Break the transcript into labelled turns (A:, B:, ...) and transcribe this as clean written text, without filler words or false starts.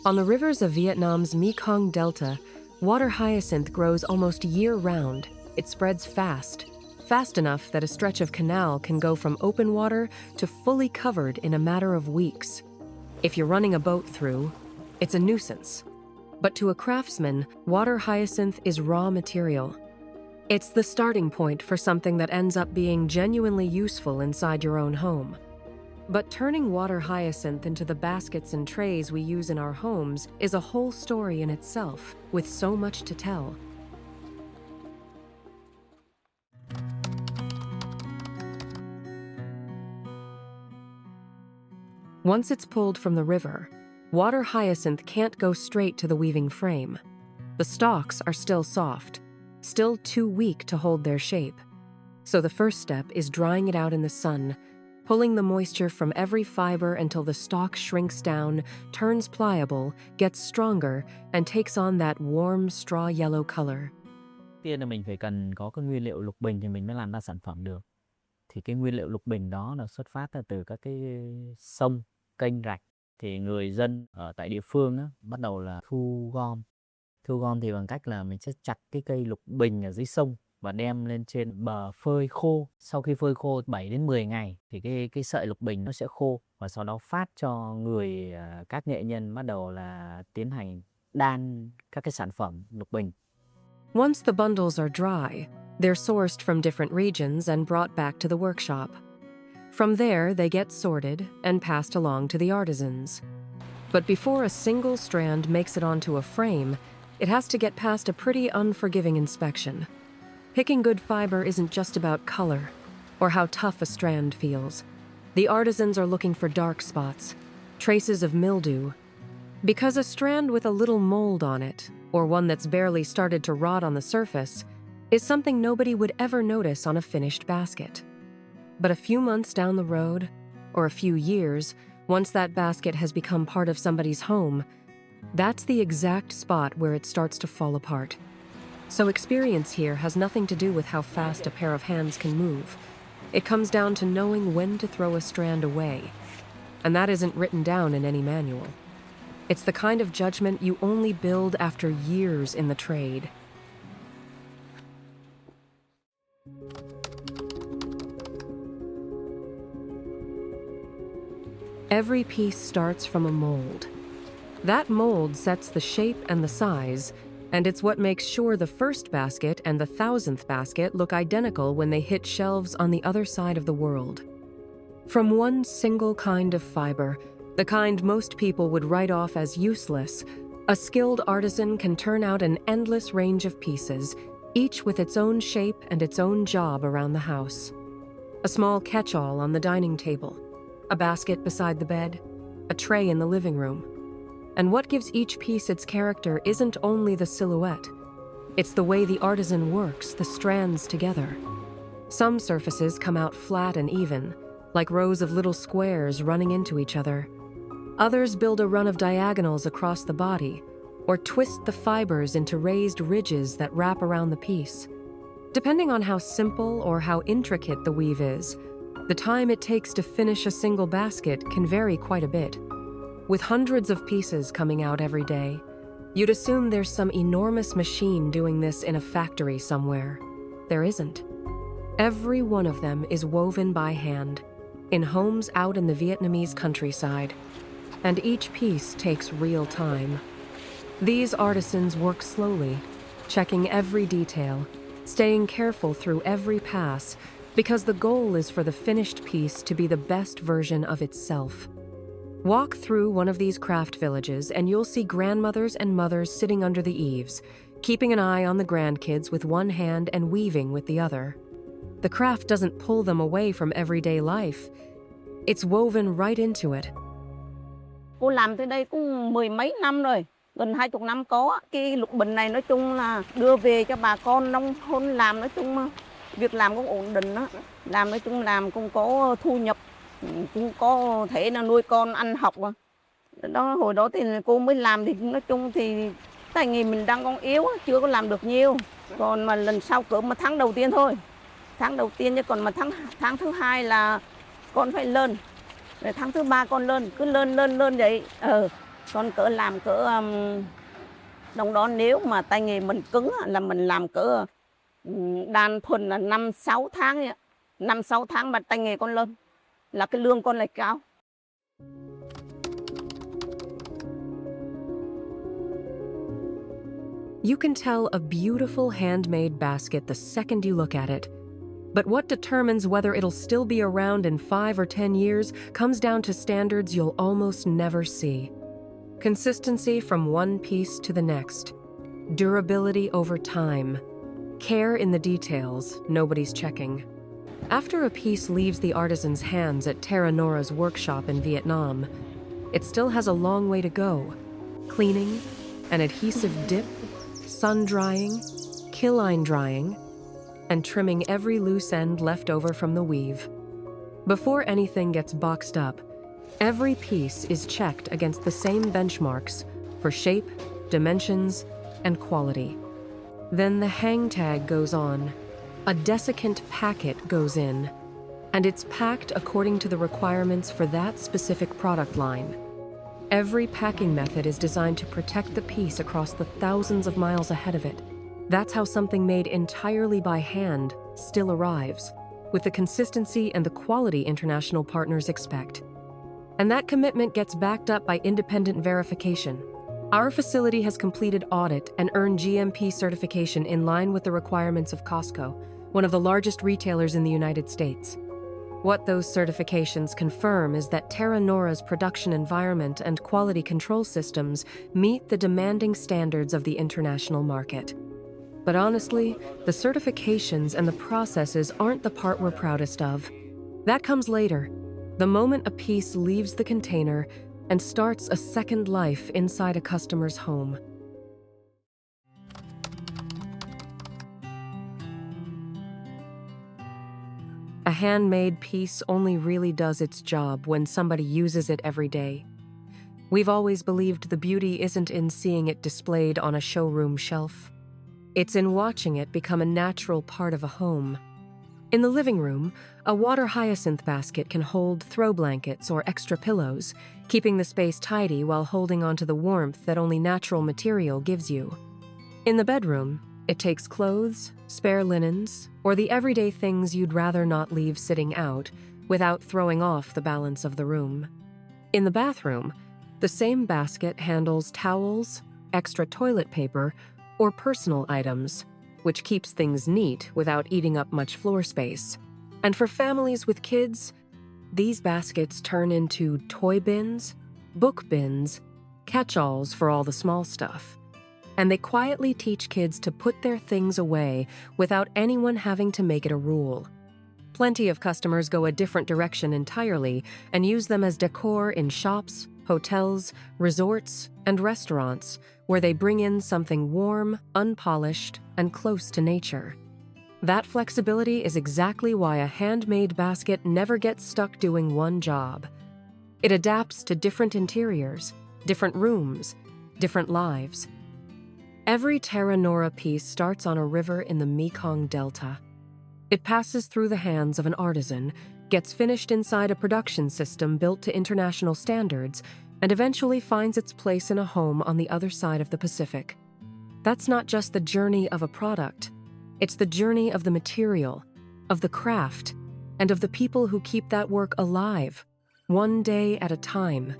A: On the rivers of Vietnam's Mekong Delta, water hyacinth grows almost year-round. It spreads fast enough that a stretch of canal can go from open water to fully covered in a matter of weeks. If you're running a boat through, it's a nuisance. But to a craftsman, water hyacinth is raw material. It's the starting point for something that ends up being genuinely useful inside your own home. But turning water hyacinth into the baskets and trays we use in our homes is a whole story in itself, with so much to tell. Once it's pulled from the river, water hyacinth can't go straight to the weaving frame. The stalks are still soft, still too weak to hold their shape. So the first step is drying it out in the sun, pulling the moisture from every fiber until the stalk shrinks down, turns pliable, gets stronger, and takes on that warm straw yellow color.
B: Tiên là mình phải cần có cái nguyên liệu lục bình thì mình mới làm ra sản phẩm được. Thì cái nguyên liệu lục bình đó là xuất phát từ các cái sông, kênh rạch. Thì người dân ở tại địa phương á, bắt đầu là thu gom. Thu gom thì bằng cách là mình sẽ chặt cái cây lục bình ở dưới sông và đem lên trên bờ phơi khô. Sau khi phơi khô 7 đến 10 ngày thì cái sợi lục bình nó sẽ khô và sau đó phát cho các nghệ nhân bắt đầu là tiến hành đan các cái sản phẩm lục bình.
A: Once the bundles are dry, they're sourced from different regions and brought back to the workshop. From there, they get sorted and passed along to the artisans. But before a single strand makes it onto a frame, it has to get past a pretty unforgiving inspection. Picking good fiber isn't just about color or how tough a strand feels. The artisans are looking for dark spots, traces of mildew. Because a strand with a little mold on it, or one that's barely started to rot on the surface, is something nobody would ever notice on a finished basket. But a few months down the road, or a few years, once that basket has become part of somebody's home, that's the exact spot where it starts to fall apart. So experience here has nothing to do with how fast a pair of hands can move. It comes down to knowing when to throw a strand away. And that isn't written down in any manual. It's the kind of judgment you only build after years in the trade. Every piece starts from a mold. That mold sets the shape and the size, and it's what makes sure the first basket and the 1,000th basket look identical when they hit shelves on the other side of the world. From one single kind of fiber, the kind most people would write off as useless, a skilled artisan can turn out an endless range of pieces, each with its own shape and its own job around the house. A small catch-all on the dining table, a basket beside the bed, a tray in the living room. And what gives each piece its character isn't only the silhouette. It's the way the artisan works the strands together. Some surfaces come out flat and even, like rows of little squares running into each other. Others build a run of diagonals across the body, or twist the fibers into raised ridges that wrap around the piece. Depending on how simple or how intricate the weave is, the time it takes to finish a single basket can vary quite a bit. With hundreds of pieces coming out every day, you'd assume there's some enormous machine doing this in a factory somewhere. There isn't. Every one of them is woven by hand, in homes out in the Vietnamese countryside, and each piece takes real time. These artisans work slowly, checking every detail, staying careful through every pass, because the goal is for the finished piece to be the best version of itself. Walk through one of these craft villages and you'll see grandmothers and mothers sitting under the eaves, keeping an eye on the grandkids with one hand and weaving with the other. The craft doesn't pull them away from everyday life. It's woven right into it.
C: Cô làm tới đây cũng mười mấy năm rồi, gần 20 năm có. Cái lục bình này nói chung là đưa về cho bà con nông thôn làm, nói chung việc làm cũng ổn định đó. Làm nói chung làm cũng có thu nhập, cũng có thể là nuôi con ăn học. Đó hồi đó thì cô mới làm thì nói chung thì tay nghề mình đang còn yếu, chưa có làm được nhiều. Còn mà lần sau cỡ mà tháng đầu tiên thôi. Tháng đầu tiên chứ còn mà tháng thứ hai là con phải lên. Rồi tháng thứ ba con lên, cứ lên vậy. Còn cỡ làm cỡ đồng đó nếu mà tay nghề mình cứng là mình làm cỡ đan thuần là 5-6 tháng ấy. 5-6 tháng mà tay nghề con lên là cái lương con lại cao.
A: You can tell a beautiful handmade basket the second you look at it. But what determines whether it'll still be around in 5 or 10 years comes down to standards you'll almost never see. Consistency from one piece to the next. Durability over time. Care in the details, nobody's checking. After a piece leaves the artisan's hands at Terra Norah's workshop in Vietnam, it still has a long way to go. Cleaning, an adhesive dip, sun drying, killine drying, and trimming every loose end left over from the weave. Before anything gets boxed up, every piece is checked against the same benchmarks for shape, dimensions, and quality. Then the hang tag goes on. A desiccant packet goes in, and it's packed according to the requirements for that specific product line. Every packing method is designed to protect the piece across the thousands of miles ahead of it. That's how something made entirely by hand still arrives, with the consistency and the quality international partners expect. And that commitment gets backed up by independent verification. Our facility has completed audit and earned GMP certification in line with the requirements of Costco, one of the largest retailers in the United States. What those certifications confirm is that Terra Norah's production environment and quality control systems meet the demanding standards of the international market. But honestly, the certifications and the processes aren't the part we're proudest of. That comes later, the moment a piece leaves the container and starts a second life inside a customer's home. A handmade piece only really does its job when somebody uses it every day. We've always believed the beauty isn't in seeing it displayed on a showroom shelf. It's in watching it become a natural part of a home. In the living room, a water hyacinth basket can hold throw blankets or extra pillows, keeping the space tidy while holding onto the warmth that only natural material gives you. In the bedroom, it takes clothes, spare linens, or the everyday things you'd rather not leave sitting out without throwing off the balance of the room. In the bathroom, the same basket handles towels, extra toilet paper, or personal items, which keeps things neat without eating up much floor space. And for families with kids, these baskets turn into toy bins, book bins, catch-alls for all the small stuff. And they quietly teach kids to put their things away without anyone having to make it a rule. Plenty of customers go a different direction entirely and use them as decor in shops, hotels, resorts, and restaurants, where they bring in something warm, unpolished, and close to nature. That flexibility is exactly why a handmade basket never gets stuck doing one job. It adapts to different interiors, different rooms, different lives. Every Terra Norah piece starts on a river in the Mekong Delta. It passes through the hands of an artisan, gets finished inside a production system built to international standards, and eventually finds its place in a home on the other side of the Pacific. That's not just the journey of a product. It's the journey of the material, of the craft, and of the people who keep that work alive, one day at a time.